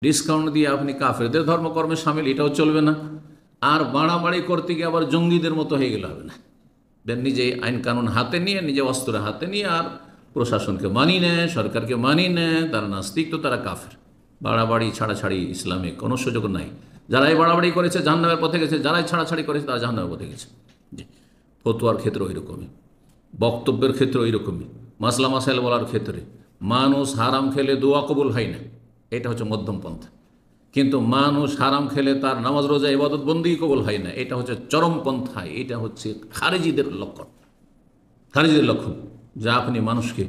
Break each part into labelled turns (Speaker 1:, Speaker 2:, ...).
Speaker 1: Discount দিয়ে আপনি কাফেরদের ধর্মকর্মে সামিল, এটাও চলবে না। আর বাড়াবাড়ি করতে গিয়ে আবার জঙ্গিদের মতো হয়ে গেলে হবে না। নিজে আইন কানুন হাতে নিয়ে, নিজে অস্ত্র হাতে নিয়ে আর প্রশাসনকে মানি নেয়, সরকারকে মানি নেয়, তারা নাস্তিক, তো তারা কাফের। বাড়াবাড়ি ছাড়াছাড়ি ইসলামে কোনো সুযোগ নাই। যারাই বাড়াবাড়ি করেছে জাহান্নামের পথে গেছে, যারাই ছাড়াছাড়ি করেছে তারা জাহান্নামের পথে গেছে। জি, ফতোয়ার ক্ষেত্রে ওই রকমই, বক্তব্যের ক্ষেত্রে ওই রকমই, মাসলা মাসাইল বলার ক্ষেত্রে। মানুষ হারাম খেলে দোয়া কবুল হয় না, এটা হচ্ছে মধ্যম পন্থা। কিন্তু মানুষ হারাম খেলে তার নামাজ রোজা ইবাদত বন্দি কবুল হয় না, এটা হচ্ছে চরম পন্থায়। এটা হচ্ছে খারিজিদের লক্ষণ, খারিজিদের লক্ষণ। যা আপনি মানুষকে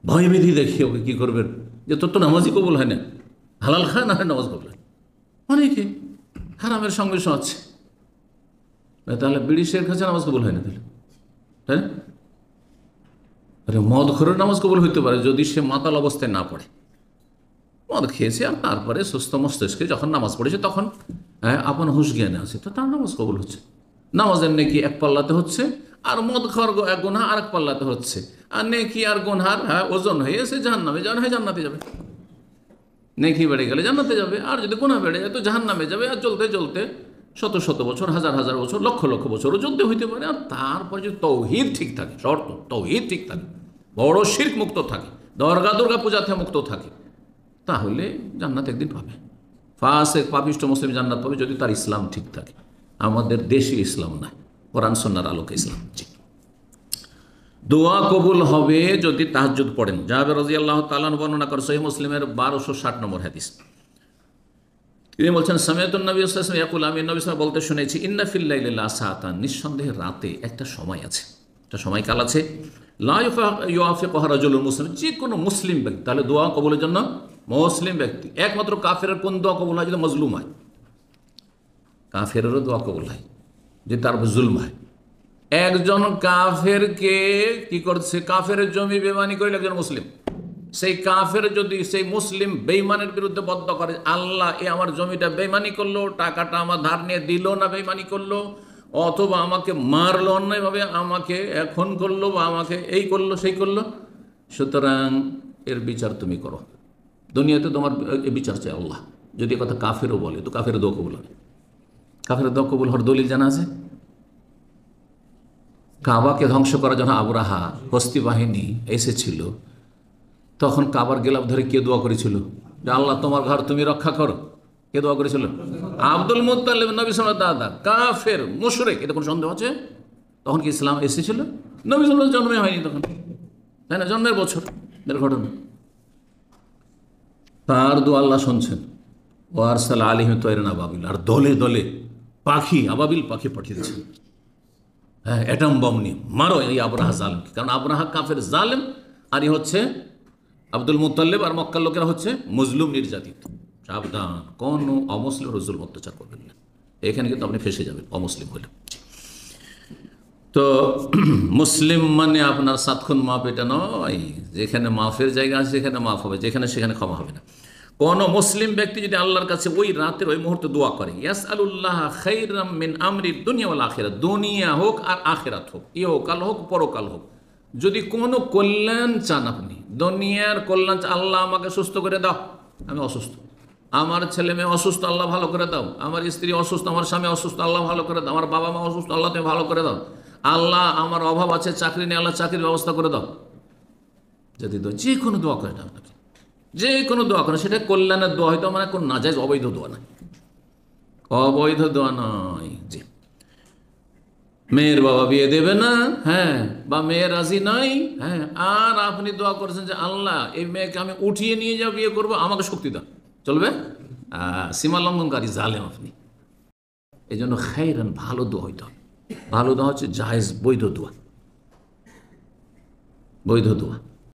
Speaker 1: ভয়ভীতি দেখিয়ে ওকে কী করবেন, যে তোর তো নামাজই কবুল হয় না, হালাল খায় না হয় নামাজ কবুল হয়। অনেকে হারামের সঙ্গে আছে, তাহলে বিড়ি শের কাছে নামাজ কবুল হয় না, তাহলে তাই না? আরে মদ খোরের নামাজ কবুল হইতে পারে যদি সে মাতাল অবস্থায় না পড়ে। মদ খেয়েছে আর তারপরে সুস্থ মস্তিষ্কে যখন নামাজ পড়েছে তখন আপন হুঁশ জ্ঞানে আছে, তো তার নামাজ কবুল হচ্ছে। নামাজের নেকি এক পাল্লাতে হচ্ছে, আর মদ খাওয়ার গুনাহ আর এক পাল্লাতে হচ্ছে। আর নেকি আর গুনহার ওজন হয়ে সে জাহান্নামে যাওয়া হয়, জান্নাতে যাবে। নেকি বেড়ে গেলে জান্নাতে যাবে, আর যদি গুনাহ বেড়ে যায় তো জাহান্নামে যাবে। আর চলতে চলতে শত শত বছর, হাজার হাজার বছর, লক্ষ লক্ষ বছরও চলতে হইতে পারে। আর তারপরে যদি তৌহিদ ঠিক থাকে, শর্ত তৌহিদ ঠিক থাকে, বড় শিরক মুক্ত থাকে, দুর্গা পূজা থেকে মুক্ত থাকে, তাহলে জান্নাত একদিন পাবে। ফাসিক পাপিষ্ঠ মুসলিম জান্নাত পাবে যদি তার ইসলাম ঠিক থাকে। আমাদের দেশে ইসলাম নাই, কোরআন সুন্নাহর আলোকে ইসলাম। দোয়া কবুল হবে যদি তাহাজ্জুদ পড়েন। জাবের রাদিয়াল্লাহু তাআলা বর্ণনা করে সহিহ মুসলিমের 1260 নম্বর হাদিস। তিনি বলছেন, সামিআতুন নবী সাল্লাল্লাহু আলাইহি ওয়াসাল্লাম ইয়াকুল, আমি নবী সাল্লাল্লাহু আলাইহি ওয়াসাল্লাম বলতে শুনেছি, ইন্না ফিল লাইলি লাসাআতান, নিঃসন্দেহে রাতে একটা সময় আছে, একটা সময়কাল আছে, লা ইউআফিকুহা রাজুলুন মুসলিম, যে কোনো মুসলিম ব্যক্তি, তাহলে দোয়া কবুলের জন্য মুসলিম ব্যক্তি। একমাত্র কাফেরের কোন দোয়া কবুল হয়? যদি মজলুম হয়। কাফেরেরও দোয়া কবুল হয় যে তার জুলম হয়। একজন কাফেরকে কি করছে, কাফের জমি বেইমানি করে একজন মুসলিম, সেই কাফের যদি সেই মুসলিম বেইমানের বিরুদ্ধে বদ্দোয়া করে, আল্লাহ এ আমার জমিটা বেইমানি করলো, টাকাটা আমার ধার নিয়ে দিল না বেইমানি করলো, অথবা আমাকে মারলো অন্যায়ভাবে, আমাকে এখন করলো, বা আমাকে এই করলো সেই করলো, সুতরাং এর বিচার তুমি করো, দুনিয়াতে তোমার এ বিচার চাই আল্লাহ। যদি কথা কাফেরও বলে তো কাফের দোয়া কবুল হবে। কাফের দোয়া কবুল হওয়ার দলিল জানা আছে। কাবাকে ধ্বংস করার জন্য আবরাহা হস্তি বাহিনী এসেছিল, তখন কাবার গেলাপ ধরে কে দোয়া করেছিল যে আল্লাহ তোমার ঘর তুমি রক্ষা করো? কে দোয়া করেছিল? আব্দুল মুত্তালিব, নবী সাল্লাল্লাহু আলাইহি ওয়াসাল্লাম দাদা, কাফের মুশরিক। এতে কোনো সন্দেহ আছে? তখন কি ইসলাম এসেছিল? নবী সাল্লাল্লাহু আলাইহি ওয়াসাল্লাম জন্মে হয়নি তখন, তাই না? জন্মের বছর এর ঘটনা। তার দোয়া আল্লাহ শুনছেন। ওয়ারসাল আলাইহিম তায়রান আবাবিল, আর দলে দলে পাখি, আবাবিল পাখি পাঠিয়ে দিয়েছেন, হ্যাঁ, অ্যাটম বম নিয়ে মারো এই আবরাহা জালেমকে। কারণ আবরাহা কাফের জালেম, আর ই হচ্ছে আব্দুল মুত্তালিব আর মক্কার লোকেরা হচ্ছে মজলুম, নির্যাতিত। সাবধান, কোনো অমুসলিম রসুল অত্যাচার করবেন না, এখানে কিন্তু আপনি ফেসে যাবেন অমুসলিম হলে। তো মুসলিম মানে আপনার 7 খুন মাফ এটা নয়, যেখানে মাফের জায়গা আছে সেখানে মাফ হবে, যেখানে সেখানে ক্ষমা হবে না। কোন মুসলিম ব্যক্তি যদি আল্লাহর কাছে ওই রাতের ওই মুহূর্তে দোয়া করে, ইয়াসআলুল্লাহ খাইরাম মিন আমরি দুনিয়া ওয়াল আখিরাত, দুনিয়া হোক আর আখিরাত হোক, ইহকাল হোক পরকাল হোক, যদি কোনো কল্যাণ চান আপনি, দুনিয়ার কল্যাণ, আল্লাহ আমাকে সুস্থ করে দাও, আমি অসুস্থ, আমার ছেলে মেয়ে অসুস্থ, আল্লাহ ভালো করে দাও, আমার স্ত্রী অসুস্থ, আমার স্বামী অসুস্থ, আল্লাহ ভালো করে দাও, আমার বাবা মা অসুস্থ, আল্লাহ তুমি ভালো করে দাও, আল্লাহ আমার অভাব আছে চাকরি নেই, আল্লাহ চাকরির ব্যবস্থা করে দাও। যদি যে কোনো দোয়া করে না আপনাকে, যে কোনো দোয়া করে, সেটা কল্যাণের দোয়া, হয়তো মানে কোন নাজায়েজ অবৈধ দোয়া নয়, অবৈধ দোয়া নয়। জি, মেয়ের বাবা বিয়ে দেবে না, হ্যাঁ, বা মেয়ে রাজি নাই, হ্যাঁ, আর আপনি দোয়া করেছেন যে আল্লাহ এই মেয়েকে আমি উঠিয়ে নিয়ে যাও, বিয়ে করবো, আমাকে শক্তি দাও, চলবে? সীমা লঙ্ঘনকারী জালেম আপনি। এই জন্য খাইরান, ভালো দোয়া হইতে হবে। ভালো দোয়া হচ্ছে জায়েজ, বৈধ দোয়া, বৈধ দোয়া।